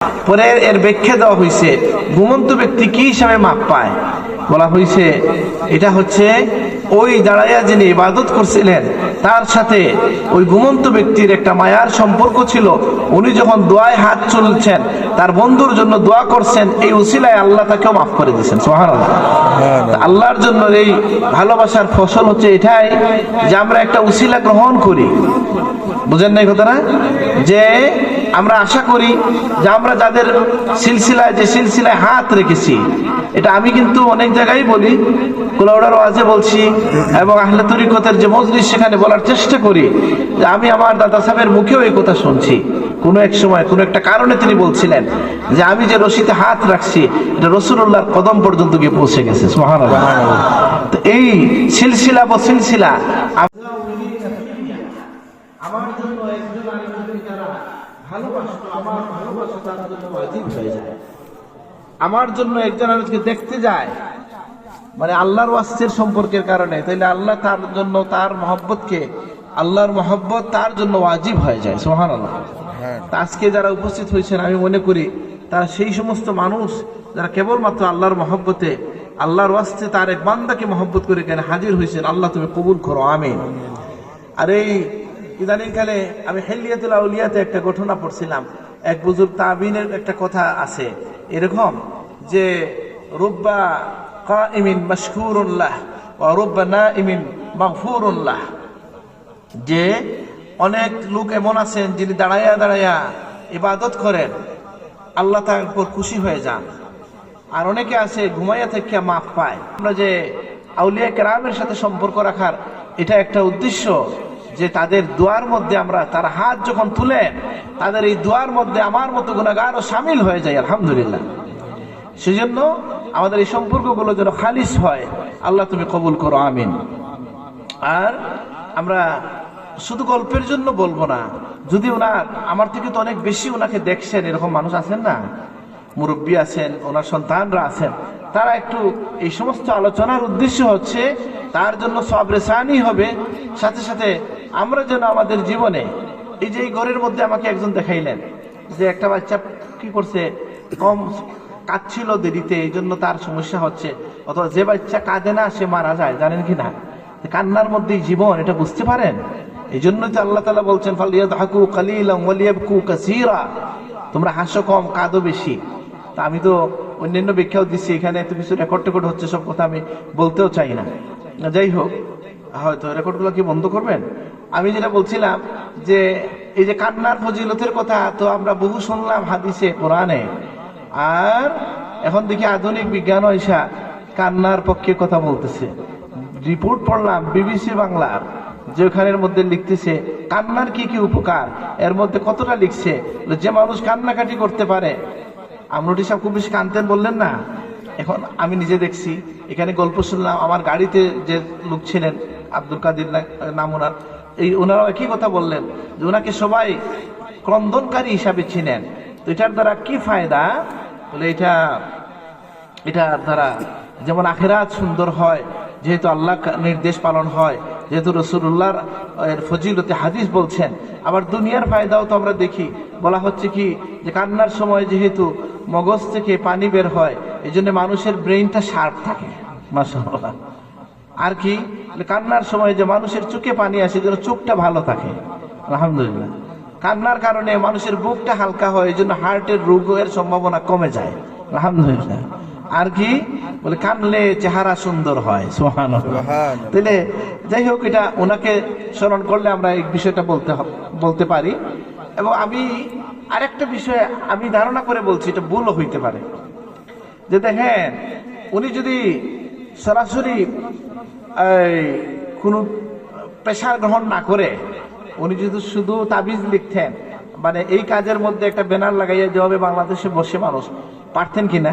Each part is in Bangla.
পরে এর ব্যাখ্যা দেওয়া হয়েছে ঘুমন্ত ব্যক্তি কি হিসাবে মাপ পায়। বলা হয়েছে এটা হচ্ছে ওই দাঁড়াইয়া যিনি ইবাদত করছিলেন তার সাথে ওই ঘুমন্ত ব্যক্তির একটা মায়ার সম্পর্ক ছিল। উনি যখন দোয়ায় হাত চলছেন তার বন্ধুর জন্য দোয়া করছেন, এই উসিলায় আল্লাহ তাকেও মাফ করে দিয়েছেন। সুবহানাল্লাহ। আল্লাহর জন্য এই ভালোবাসার ফসল হচ্ছে এটাই যে আমরা একটা উসিলা গ্রহণ করি। বুঝেন নাই কথাটা? যে আমরা আশা করি যে আমরা যাদের সিলসিলায় হাত রেখেছি, এটা আমি কিন্তু অনেক জায়গায় বলি, কুলাউড়ার ওয়াজে বলছি এবং আহলে তরিকতের যে মজলিস সেখানে বলার চেষ্টা করি যে আমি আমার দাদা সাহেবের মুখেও এই কথা শুনছি। কোনো এক সময় কোনো একটা কারণে তিনি বলছিলেন যে আমি যে রশিতে হাত রাখছি এটা রাসূলুল্লাহর কদম পর্যন্ত গিয়ে পৌঁছে গেছে। সুবহানাল্লাহ। তো এই সিলসিলা আমার জন্য একজন আরেকজনকে যারা ভালোবাসতো, আমার ভালোবাসা তার জন্য ওয়াজিব হয়ে যায়। আমার জন্য একজন আরেকজনকে দেখতে যায় মানে আল্লাহর ওয়াসির সম্পর্কের কারণে, তাইলে আল্লাহ তার জন্য তার মহব্বতকে, আল্লাহর মহব্বত তার জন্য ওয়াজিব হয়ে যায়। সুবহানাল্লাহ। আজকে যারা উপস্থিত হয়েছেন আমি মনে করি তারা সেই সমস্ত মানুষ যারা কেবলমাত্র আল্লাহর মহব্বতে, আল্লাহর ওয়াস্তে তার এক বান্দাকে মহব্বত করে কেন হাজির হয়েছেন। আল্লাহ তুমি কবুল করো, আমিন। আর এই ইদানিংকালে আমি হিলিয়াতুল আউলিয়াতে একটা ঘটনা পড়ছিলাম। এক বুজুর্গ তাবিনের একটা কথা আছে এরকম যে রুব্বা কাইমিন মাশকুরুল্লাহ ওয়া রুব্বা নাইমিন মাগফুরুল্লাহ, যে অনেক লোক এমন আছেন যিনি দাঁড়াইয়া দাঁড়াইয়া ইবাদত করেন, আল্লাহ তার উপর খুশি হয়ে যান। আর অনেকে আছে ঘুমাইয়া থেকে মাফ পায়। আমরা যে আউলিয়া কেরামের সাথে সম্পর্ক রাখার এটা একটা উদ্দেশ্য যে তাদের দোয়ার মধ্যে আমরা, তার হাত যখন তুলেন তাদের এই দোয়ার মধ্যে আমার মতো গুনাহগারও শামিল হয়ে যায়। আলহামদুলিল্লাহ। সেজন্য আমাদের এই সম্পর্কগুলো যেন খালিস হয়। আল্লাহ তুমি কবুল করো, আমিন। আর আমরা শুধু গল্পের জন্য বলবো না, যদি ওনার আমার থেকে তো অনেক বেশি ওনাকে দেখছেন এরকম মানুষ আছেন না, মুরব্বী আছেন, ওনার সন্তানরা আছেন, তারা একটু এই সমস্ত আলোচনার উদ্দেশ্য হচ্ছে তার জন্য সবরেসানি হবে। সাথে সাথে আমরা যেন আমাদের জীবনে এই যে এই ঘরের মধ্যে আমাকে একজন দেখাইলেন যে একটা বাচ্চা কি করছে, কম কাঁদছিল দেরিতে, এই জন্য তার সমস্যা হচ্ছে, অথবা যে বাচ্চা কাঁদে না সে মারা যায়, জানেন কি না? কান্নার মধ্যেই জীবন, এটা বুঝতে পারেন? এই জন্যই তো আল্লাহ তাআলা বলছেন ফালিয়াদহাকু কালিলাম ওয়ালিয়াবকু কাসীরা, তোমরা হাসো কম কাঁদো বেশি। তা আমি তো অন্যান্য ব্যাখ্যাও দিচ্ছি, এখানে এত কিছু রেকর্ড হচ্ছে, সব কথা আমি বলতেও চাই না। যাই হোক, হয়তো রেকর্ডগুলো কি বন্ধ করবেন? আমি যেটা বলছিলাম যে এই যে কান্নার ফজিলতের কথা তো আমরা বহু শুনলাম হাদিসে, কোরআনে, আর এখন দেখি আধুনিক বিজ্ঞান এসা কান্নার পক্ষে কথা বলতেছে। রিপোর্ট পড়লাম বিবিসি বাংলার, যে ওখানের মধ্যে লিখতেছে কান্নার কি কি উপকার, এর মধ্যে কতটা লিখছে যে মানুষ কান্নাকাটি করতে পারে। আমরুটি সাহেব খুব বেশি কানতেন বললেন না, এখন আমি নিজে দেখছি, এখানে গল্প শুনলাম, আমার গাড়িতে যে লোক ছিলেন আব্দুল কাদির নাম ওনার, এই ওনারাও একই কথা বললেন যে ওনাকে সবাই ক্রন্দনকারী হিসাবে চিনেন। তো এটার দ্বারা কি ফায়দা? বলে এটার দ্বারা যেমন আখিরাত সুন্দর হয়, যেহেতু আল্লাহ নির্দেশ পালন হয়, যেহেতু রাসূলুল্লাহর ফজিলতে হাদিস বলছেন, আবার দুনিয়ার ফায়দাও তো আমরা দেখি। বলা হচ্ছে কি যে কান্নার সময় যেহেতু মগজ থেকে পানি বের হয়, এই জন্য মানুষের ব্রেইনটা শার্প থাকে, মাশাআল্লাহ। আর কি কান্নার সময় যে মানুষের চোখে পানি আসে, যেন চোখটা ভালো থাকে, আলহামদুলিল্লাহ। কান্নার কারণে মানুষের বুকটা হালকা হয়, এই জন্য হার্টের রোগের সম্ভাবনা কমে যায়, আলহামদুলিল্লাহ। আর কি বলে কানলে চেহারা সুন্দর হয়, সুবহানাল্লাহ। তাহলে যাই হোক, এটা ওনাকে স্মরণ করলে আমরা এই বিষয়টা বলতে পারি। এবং আমি আরেকটা বিষয় আমি ধারণা করে বলছি, এটা ভুলও হইতে পারে, যে দেখেন উনি যদি সরাসরি কোনো পেশার গ্রহণ না করে উনি যদি শুধু তাবিজ লিখতেন, মানে এই কাজের মধ্যে একটা ব্যানার লাগাইয়া যেভাবে বাংলাদেশে বসে মানুষ পারতেন কিনা,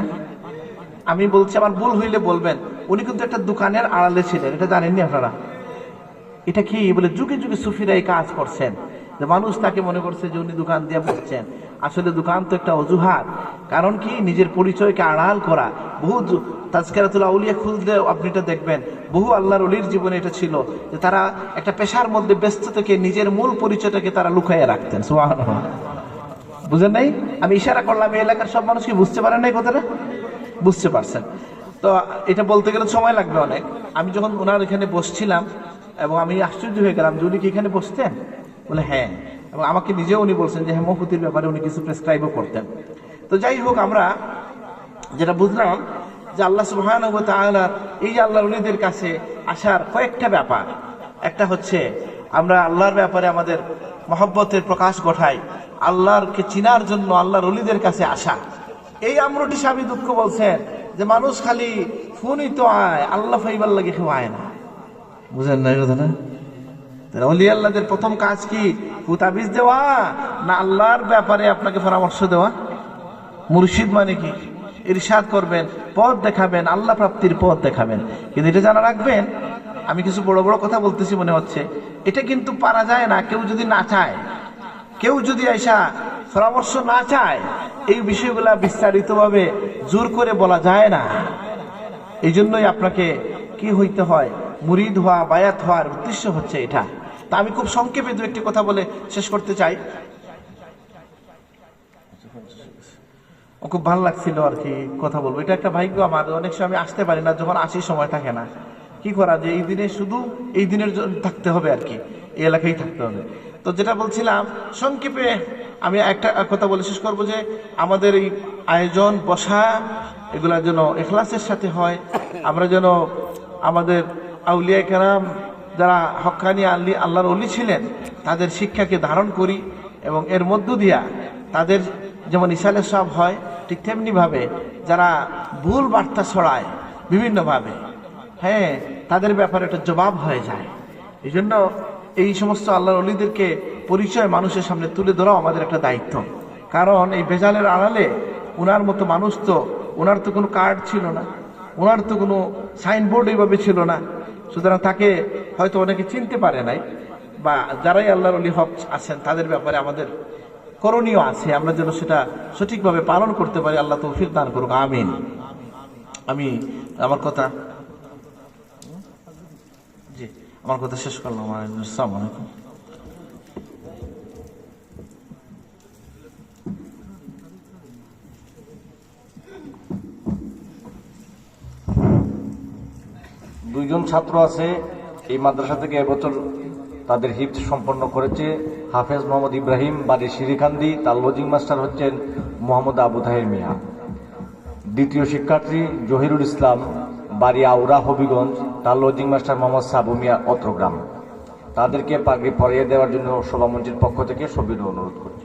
আমি বলছি, আমার ভুল হইলে বলবেন। উনি কিন্তু একটা দোকানের আড়ালে ছিলেন, এটা জানেননি আপনারা? এটা কি বলে যুগে যুগে সুফিরা এই কাজ করছেন, যে মানুষ তাকে মনে করছে যে উনি দোকান দিয়ে বসছেন। আসলে দোকান তো একটা অজুহাত, কারণ কি নিজের পরিচয়কে আড়াল করা। বহু তাজকিরাতুল আউলিয়া খুললে আপনি এটা দেখবেন, বহু আল্লাহর ওলির জীবনে এটা ছিল যে তারা একটা পেশার মধ্যে ব্যস্ত থেকে নিজের মূল পরিচয়টাকে তারা লুকাইয়ে রাখতেন। সুবহানাল্লাহ। বুঝেন নাই? আমি ইশারা করলাম, এই এলাকার সব মানুষ কি বুঝতে পারেন নাই কথাটা? বুঝতে পারছেন? তো এটা বলতে গেলে সময় লাগবে অনেক। আমি যখন ওনার এখানে বসছিলাম এবং আমি আশ্চর্য হয়ে গেলাম যে উনি কি এখানে বসতেন? বলে হ্যাঁ। এবং আমাকে নিজেও উনি বলছেন যে হেমোপ্যাথির ব্যাপারে উনি কিছু প্রেসক্রাইবও করতেন। তো যাই হোক, আমরা যেটা বুঝলাম যে আল্লাহ সুবহানাহু ওয়া তাআলা এই যে আল্লাহর ওলিদের কাছে আসার কয়েকটা ব্যাপার। একটা হচ্ছে আমরা আল্লাহর ব্যাপারে আমাদের মহব্বতের প্রকাশ ঘটাই, আল্লাহরকে চিনার জন্য আল্লাহর ওলিদের কাছে আসা। এই আমরটি স্বামী দুঃখ বলছেন যে মানুষ খালি ফোনই তো আয়, আল্লাহ ফাইবার লাগে কেউ আয় না। বুঝেন না কথা না? ওলি আল্লাহদের প্রথম কাজ কি? ফুতাবিজ দেওয়া না আল্লাহর ব্যাপারে আপনাকে পরামর্শ দেওয়া? মুর্শিদ মানে কি? ইরশাদ করবেন, পথ দেখাবেন, আল্লাহ প্রাপ্তির পথ দেখাবেন। কিন্তু এটা জানা রাখবেন, আমি কিছু বড় বড় কথা বলতেছি মনে হচ্ছে, এটা কিন্তু পারা যায় না। কেউ যদি না চায়, কেউ যদি আইসা পরামর্শ না চায়, এই বিষয়গুলা বিস্তারিতভাবে জোর করে বলা যায় না। এই জন্যই আপনাকে কি হইতে হয়? মুরিদ হওয়া, বায়াত হওয়ার উদ্দেশ্য হচ্ছে এটা। তা আমি খুব সংক্ষেপে দু একটি কথা বলে শেষ করতে চাই। খুব ভালো লাগছিল আর কি কথা বলবো। এটা একটা ভাগ্য আমার, অনেক সময় আমি আসতে পারি না, যখন আসি সময় থাকে না। কি করা যে এই দিনে শুধু এই দিনের জন্য থাকতে হবে আর কি, এই এলাকায় থাকতে হবে। তো যেটা বলছিলাম সংক্ষেপে আমি একটা কথা বলে শেষ করবো যে আমাদের এই আয়োজন বসা এগুলা যেন ইখলাসের সাথে হয়। আমরা যেন আমাদের আউলিয়া কেরাম যারা হক্কানি আল্লাহর ওলি ছিলেন তাদের শিক্ষাকে ধারণ করি এবং এর মধ্য দিয়া তাদের যেমন ইসালে সব হয়, ঠিক তেমনি ভাবে যারা ভুল বার্তা ছড়ায় বিভিন্নভাবে, হ্যাঁ, তাদের ব্যাপারে একটা জবাব হয়ে যায়। এই জন্য এই সমস্ত আল্লাহর ওলিদেরকে পরিচয় মানুষের সামনে তুলে ধরাও আমাদের একটা দায়িত্ব। কারণ এই বেজালের আড়ালে ওনার মতো মানুষ তো, ওনার তো কোনো কার্ড ছিল না, ওনার তো কোনো সাইনবোর্ড এইভাবে ছিল না। সুতরাং তাকে হয়তো অনেকে চিনতে পারে নাই, বা যারাই আল্লাহর ওলি হক আছেন তাদের ব্যাপারে আমাদের করণীয় আছে, আমরা যেন সেটা সঠিকভাবে পালন করতে পারি। আল্লাহ তৌফিক দান করুক, আমিন। আমি আমার কথা শেষ করলাম। আসসালামু আলাইকুম। দুইজন ছাত্র আছে এই মাদ্রাসা থেকে এবছর তাদের হিফজ সম্পন্ন করেছে। হাফেজ মোহাম্মদ ইব্রাহিম, বাড়ি শিরিকান্দি। তার লজিং মাস্টার হচ্ছেন মোহাম্মদ আবু তাহের মিয়া। দ্বিতীয় শিক্ষার্থী জহিরুল ইসলাম, বাড়ি আউরা হবিগঞ্জ। তার লজিং মাস্টার মোহাম্মদ সাবু মিয়া, অত্রগ্রাম। তাদেরকে পাগড়ি পরিয়ে দেওয়ার জন্য সভামঞ্চের পক্ষ থেকে সবিনয় অনুরোধ করি।